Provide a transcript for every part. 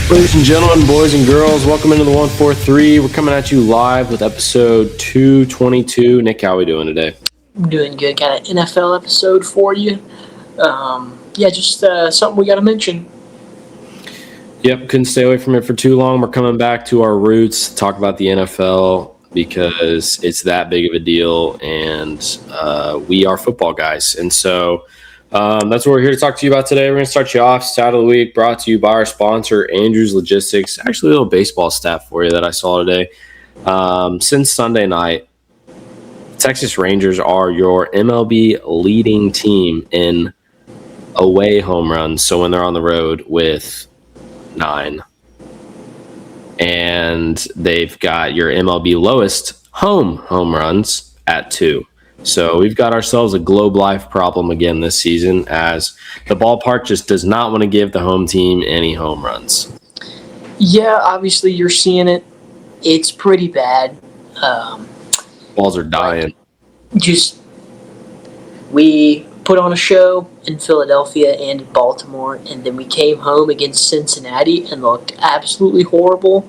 Ladies and gentlemen, boys and girls, welcome into the 143. We're coming at you live with episode 222. Nick, how are we doing today? I'm doing good. Got an NFL episode for you. Just something we got to mention. Yep, couldn't stay away from it for too long. We're coming back to our roots, talk about the NFL because it's that big of a deal, and we are football guys. And so that's what we're here to talk to you about today. We're going to start you off. Stat of the week brought to you by our sponsor, Andrews Logistics. Actually, a little baseball stat for you that I saw today. Since Sunday night, Texas Rangers are your MLB leading team in away home runs. So when they're on the road with 9. And they've got your MLB lowest home runs at 2. So we've got ourselves a globe life problem again this season, as the ballpark just does not want to give the home team any home runs. Yeah, obviously you're seeing it. It's pretty bad. Balls are dying. We put on a show in Philadelphia and in Baltimore, and then we came home against Cincinnati and looked absolutely horrible.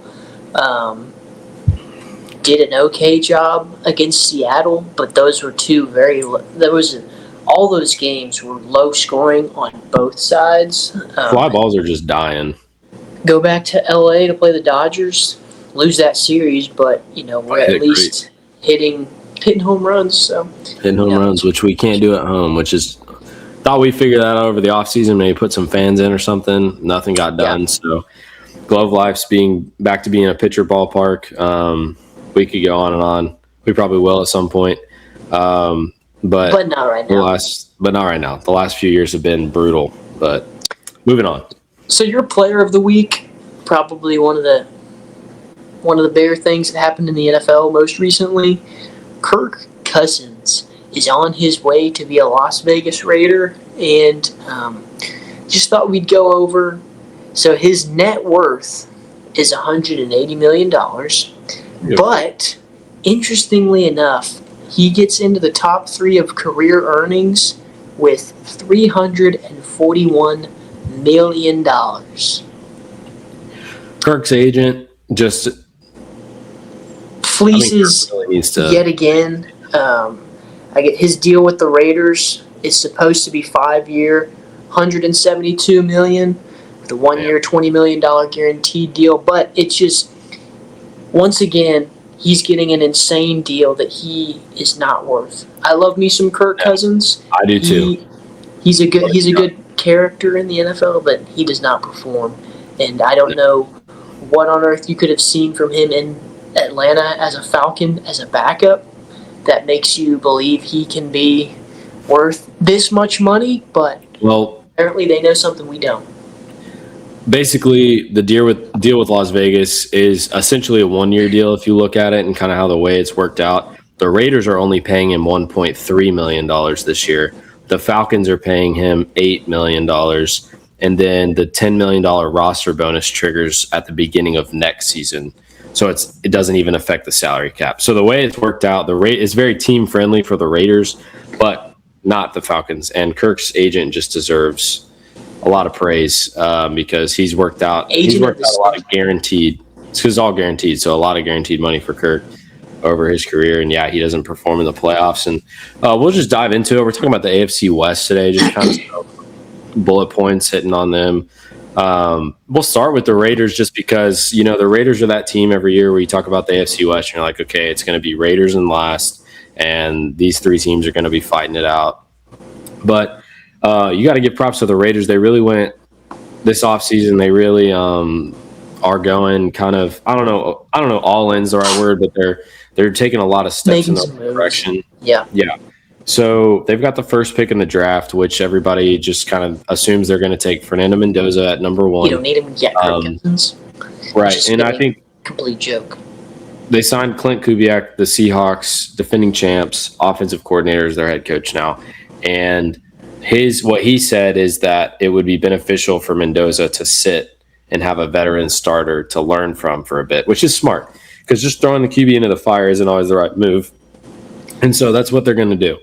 Did an okay job against Seattle, but those were all those games were low scoring on both sides. Fly balls are just dying. Go back to LA to play the Dodgers, lose that series, but we're at least hitting home runs. So hitting home runs, which we can't do at home, which is thought we figured that out over the offseason, maybe put some fans in or something. Nothing got done. Yeah. So glove life's back to being a pitcher ballpark. We could go on and on. We probably will at some point. But not right now. But not right now. The last few years have been brutal. But moving on. So your player of the week, probably one of the bigger things that happened in the NFL most recently. Kirk Cousins is on his way to be a Las Vegas Raider, and just thought we'd go over. So his net worth is $180 million. Yep. But interestingly enough, he gets into the top 3 of career earnings with $341 million. Kirk's agent just fleeces yet again. His deal with the Raiders is supposed to be 5-year, $172 million, with a 1-year, $20 million guaranteed deal. But it's just, once again, he's getting an insane deal that he is not worth. I love me some Kirk Cousins. I do too. He's a good character in the NFL, but he does not perform. And I don't know what on earth you could have seen from him in Atlanta as a Falcon, as a backup, that makes you believe he can be worth this much money. But apparently they know something we don't. Basically, the deal with Las Vegas is essentially a 1-year deal if you look at it and kind of how the way it's worked out. The Raiders are only paying him $1.3 million this year. The Falcons are paying him $8 million. And then the $10 million roster bonus triggers at the beginning of next season. So it doesn't even affect the salary cap. So the way it's worked out, the rate is very team friendly for the Raiders, but not the Falcons. And Kirk's agent just deserves a lot of praise because he's worked out a lot of guaranteed. It's all guaranteed, so a lot of guaranteed money for Kirk over his career. And yeah, he doesn't perform in the playoffs. And we'll just dive into it. We're talking about the AFC West today, just kind of bullet points hitting on them. We'll start with the Raiders just because, the Raiders are that team every year where you talk about the AFC West and you're like, okay, it's going to be Raiders and last, and these 3 teams are going to be fighting it out. But you got to give props to the Raiders. They really went this offseason. They really are going kind of, I don't know, all in's the right word, but they're taking a lot of steps in the direction. Yeah. So they've got the first pick in the draft, which everybody just kind of assumes they're going to take Fernando Mendoza at number 1. You don't need him yet, Kirk Cousins. Right, and I think complete joke. They signed Clint Kubiak, the Seahawks defending champs, offensive coordinator, as their head coach now, and what he said is that it would be beneficial for Mendoza to sit and have a veteran starter to learn from for a bit, which is smart because just throwing the QB into the fire isn't always the right move. And so that's what they're going to do.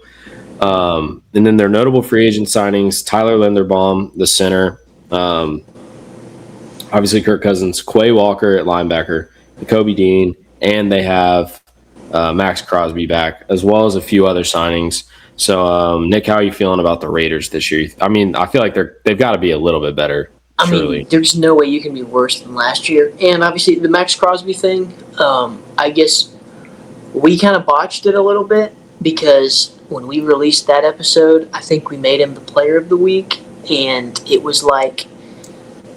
And then their notable free agent signings, Tyler Linderbaum, the center, obviously Kirk Cousins, Quay Walker at linebacker, Kobe Dean, and they have Max Crosby back, as well as a few other signings. So, Nick, how are you feeling about the Raiders this year? I mean, I feel like they've got to be a little bit better. I Surely. mean, there's no way you can be worse than last year. And obviously, the Max Crosby thing, I guess we kind of botched it a little bit because when we released that episode, I think we made him the player of the week. And it was like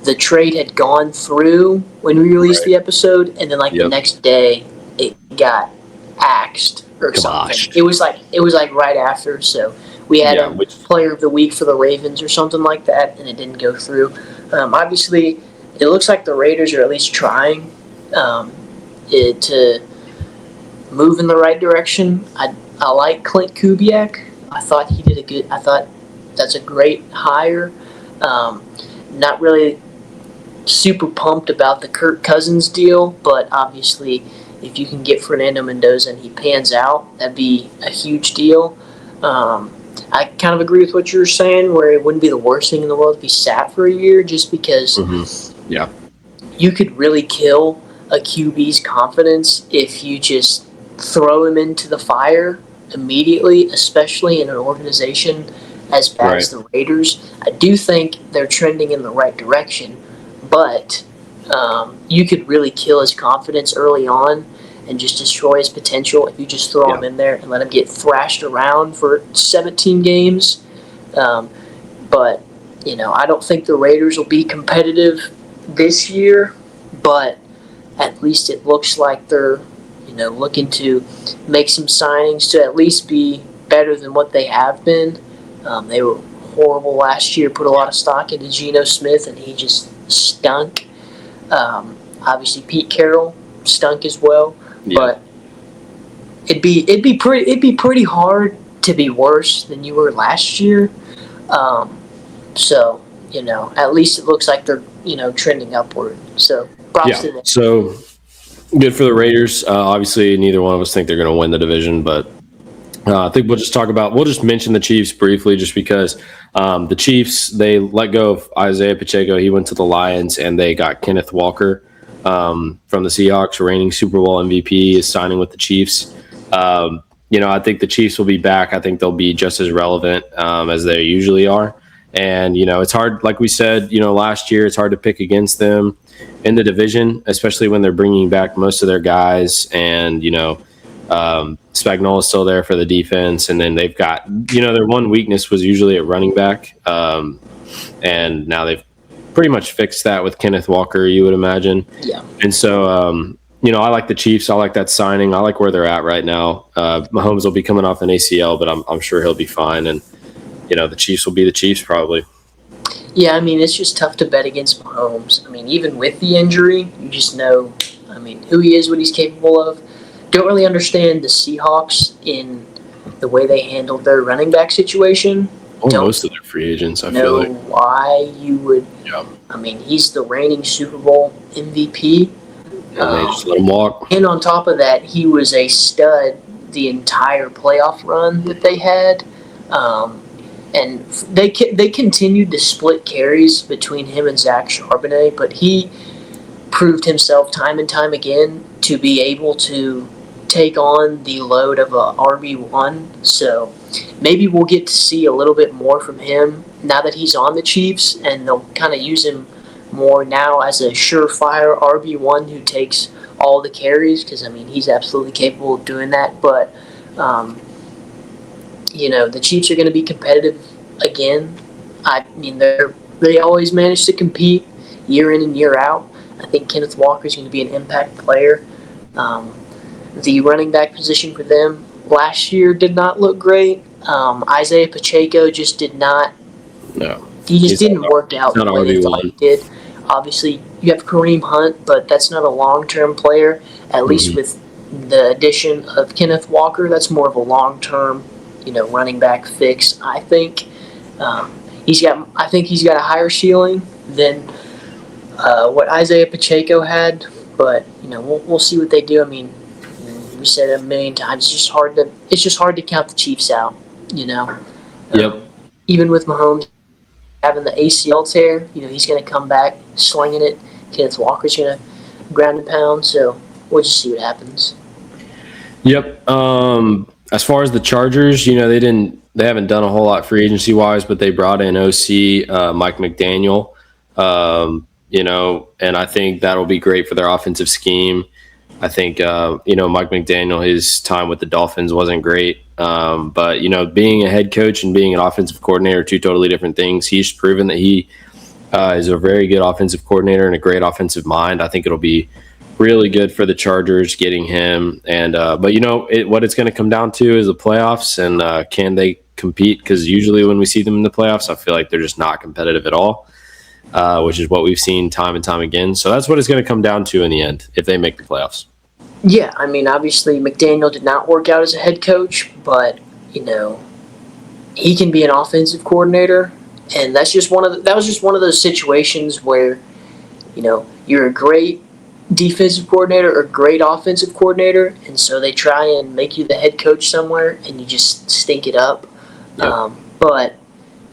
the trade had gone through when we released the episode. And then, the next day, it got axed or something. It was like right after. So we had a player of the week for the Ravens or something like that, and it didn't go through. Obviously, it looks like the Raiders are at least trying to move in the right direction. I like Clint Kubiak. I thought he did I thought that's a great hire. Not really super pumped about the Kirk Cousins deal, but obviously, if you can get Fernando Mendoza and he pans out, that'd be a huge deal. I kind of agree with what you were saying, where it wouldn't be the worst thing in the world to be sat for a year, just because you could really kill a QB's confidence if you just throw him into the fire immediately, especially in an organization as bad as the Raiders. I do think they're trending in the right direction, but you could really kill his confidence early on and just destroy his potential if you just throw him in there and let him get thrashed around for 17 games. But, I don't think the Raiders will be competitive this year, but at least it looks like they're, looking to make some signings to at least be better than what they have been. They were horrible last year, put a lot of stock into Geno Smith, and he just stunk. Obviously, Pete Carroll stunk as well. But it'd be pretty hard to be worse than you were last year. So at least it looks like they're trending upward. So props to them. So good for the Raiders. Obviously, neither one of us think they're going to win the division, but I think we'll just mention the Chiefs briefly, just because the Chiefs, they let go of Isaiah Pacheco. He went to the Lions, and they got Kenneth Walker from the Seahawks, reigning Super Bowl MVP, is signing with the Chiefs. I think the Chiefs will be back. I think they'll be just as relevant as they usually are. And, it's hard, like we said, last year, it's hard to pick against them in the division, especially when they're bringing back most of their guys. And, Spagnuolo's still there for the defense. And then they've got, their one weakness was usually at running back. And now they've pretty much fixed that with Kenneth Walker, you would imagine. Yeah. And so, I like the Chiefs. I like that signing. I like where they're at right now. Mahomes will be coming off an ACL, but I'm sure he'll be fine. And, the Chiefs will be the Chiefs probably. Yeah, it's just tough to bet against Mahomes. Even with the injury, you just know, who he is, what he's capable of. Don't really understand the Seahawks in the way they handled their running back situation. Most of their free agents, I feel like. Why you would. Yeah. He's the reigning Super Bowl MVP. And they just let him walk. And on top of that, he was a stud the entire playoff run that they had. And they continued to split carries between him and Zach Charbonnet, but he proved himself time and time again to be able to take on the load of a RB1. So maybe we'll get to see a little bit more from him now that he's on the Chiefs, and they'll kind of use him more now as a surefire RB1 who takes all the carries, because he's absolutely capable of doing that. But the Chiefs are going to be competitive again. They always manage to compete year in and year out. I think Kenneth Walker is going to be an impact player. The running back position for them last year did not look great. Isaiah Pacheco just did not. No, he just didn't work out the way they thought he did. Obviously, you have Kareem Hunt, but that's not a long-term player. At least with the addition of Kenneth Walker, that's more of a long-term, running back fix. I think he's got a higher ceiling than what Isaiah Pacheco had. But we'll see what they do. We said it a million times. It's just hard to count the Chiefs out. Yep. Even with Mahomes having the ACL tear, he's going to come back slinging it Kenneth Walker's going to ground and pound. So we'll just see what happens. Yep. As far as the Chargers, they haven't done a whole lot free agency wise, but they brought in OC Mike McDaniel. And I think that'll be great for their offensive scheme. I think Mike McDaniel, his time with the Dolphins wasn't great, but being a head coach and being an offensive coordinator are two totally different things. He's proven that he is a very good offensive coordinator and a great offensive mind. I think it'll be really good for the Chargers getting him. And but what it's going to come down to is the playoffs and can they compete? Because usually when we see them in the playoffs, I feel like they're just not competitive at all, which is what we've seen time and time again. So that's what it's going to come down to in the end if they make the playoffs. Yeah, I mean, obviously McDaniel did not work out as a head coach, but he can be an offensive coordinator, and that was just one of those situations where you're a great defensive coordinator or great offensive coordinator, and so they try and make you the head coach somewhere, and you just stink it up. Yep. But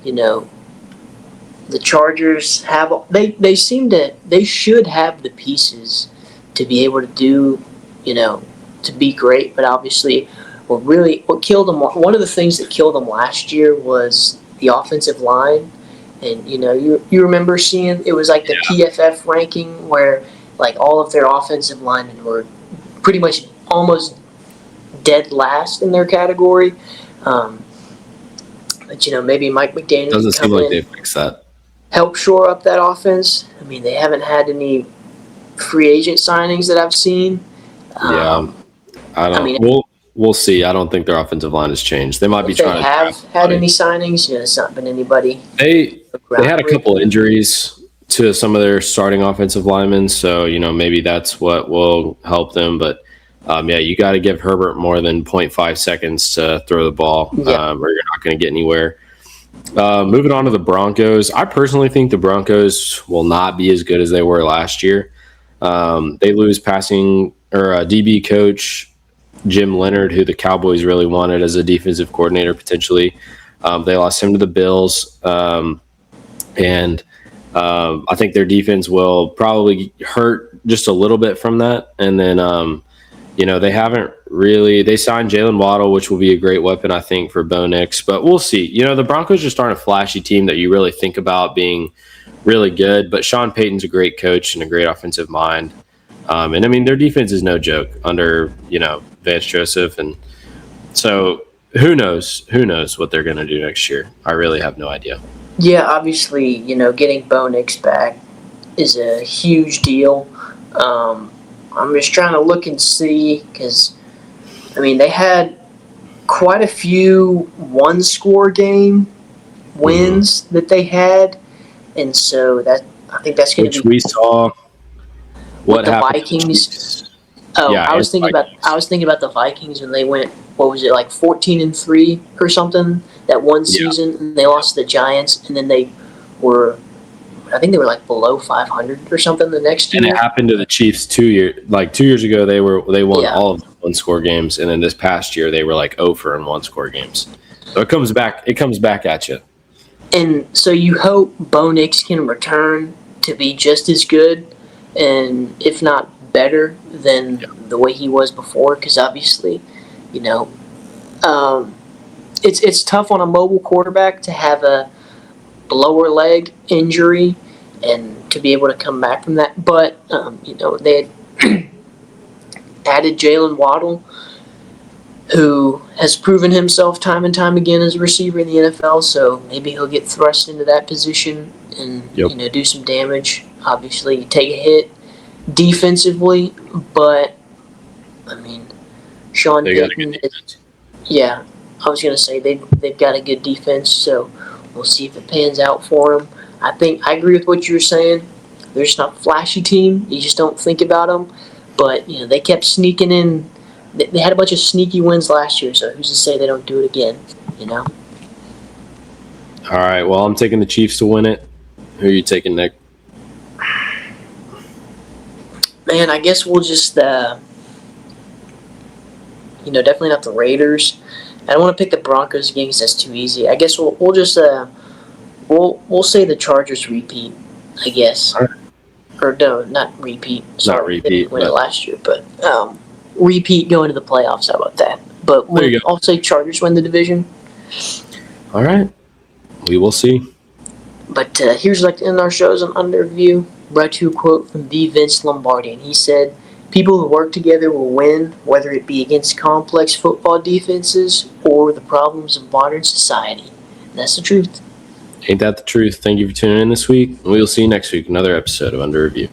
the Chargers they should have the pieces to be able to do to be great, but obviously what killed them, one of the things that killed them last year was the offensive line. And you remember seeing it was like the PFF ranking where like all of their offensive linemen were pretty much almost dead last in their category. But maybe Mike McDaniel Doesn't seem like they fixed that. Help shore up that offense. I mean, they haven't had any free agent signings that I've seen. We'll see. I don't think their offensive line has changed. They might be trying to have had any signings. It's not been anybody. They had a couple injuries to some of their starting offensive linemen, so maybe that's what will help them. But you got to give Herbert more than 0.5 seconds to throw the ball, or you're not going to get anywhere. Moving on to the Broncos, I personally think the Broncos will not be as good as they were last year. They lose passing or DB coach Jim Leonard, who the Cowboys really wanted as a defensive coordinator potentially. They lost him to the Bills, and I think their defense will probably hurt just a little bit from that. And then they haven't really – they signed Jalen Waddle, which will be a great weapon, I think, for Bo Nix. But we'll see. The Broncos just aren't a flashy team that you really think about being really good. But Sean Payton's a great coach and a great offensive mind. And, I mean, their defense is no joke under, Vance Joseph. And so who knows what they're going to do next year. I really have no idea. Yeah, obviously, getting Bo Nix back is a huge deal. I'm just trying to look and see because, I mean, they had quite a few one-score game wins that they had, and so I think that's going to be. Which we saw. What the happened? Vikings. Oh, Yeah, I was thinking about the Vikings when they went. What was it, like 14-3 or something that one season, and they lost to the Giants, and then they were. I think they were like below 500 or something the next year. And it happened to the Chiefs 2 years ago. They won all of the one-score games, and then this past year they were like 0 in one-score games. So it comes back at you. And so you hope Bo Nix can return to be just as good, and if not better than the way he was before. Because obviously, it's tough on a mobile quarterback to have a lower leg injury and to be able to come back from that. But, they had added Jalen Waddle, who has proven himself time and time again as a receiver in the NFL. So maybe he'll get thrust into that position and, do some damage. Obviously, take a hit defensively, but, I mean, Sean Payton, I was going to say they've got a good defense, so we'll see if it pans out for them. I agree with what you were saying. They're just not a flashy team. You just don't think about them. But, they kept sneaking in. They had a bunch of sneaky wins last year, so who's to say they don't do it again, All right, well, I'm taking the Chiefs to win it. Who are you taking, Nick? Man, I guess we'll just, definitely not the Raiders. I don't want to pick the Broncos again because that's too easy. I guess we'll just we'll say the Chargers repeat. I guess. All right. or no, not repeat. Sorry, Not repeat, they didn't win it but- last year, but repeat going to the playoffs. How about that? But There you go. I'll say Chargers win the division. All right. We will see. But here's like to end our shows on Under Review. Brought to a quote from the Vince Lombardi, and he said, "People who work together will win, whether it be against complex football defenses or the problems of modern society." And that's the truth. Ain't that the truth? Thank you for tuning in this week. And we will see you next week. Another episode of Under Review.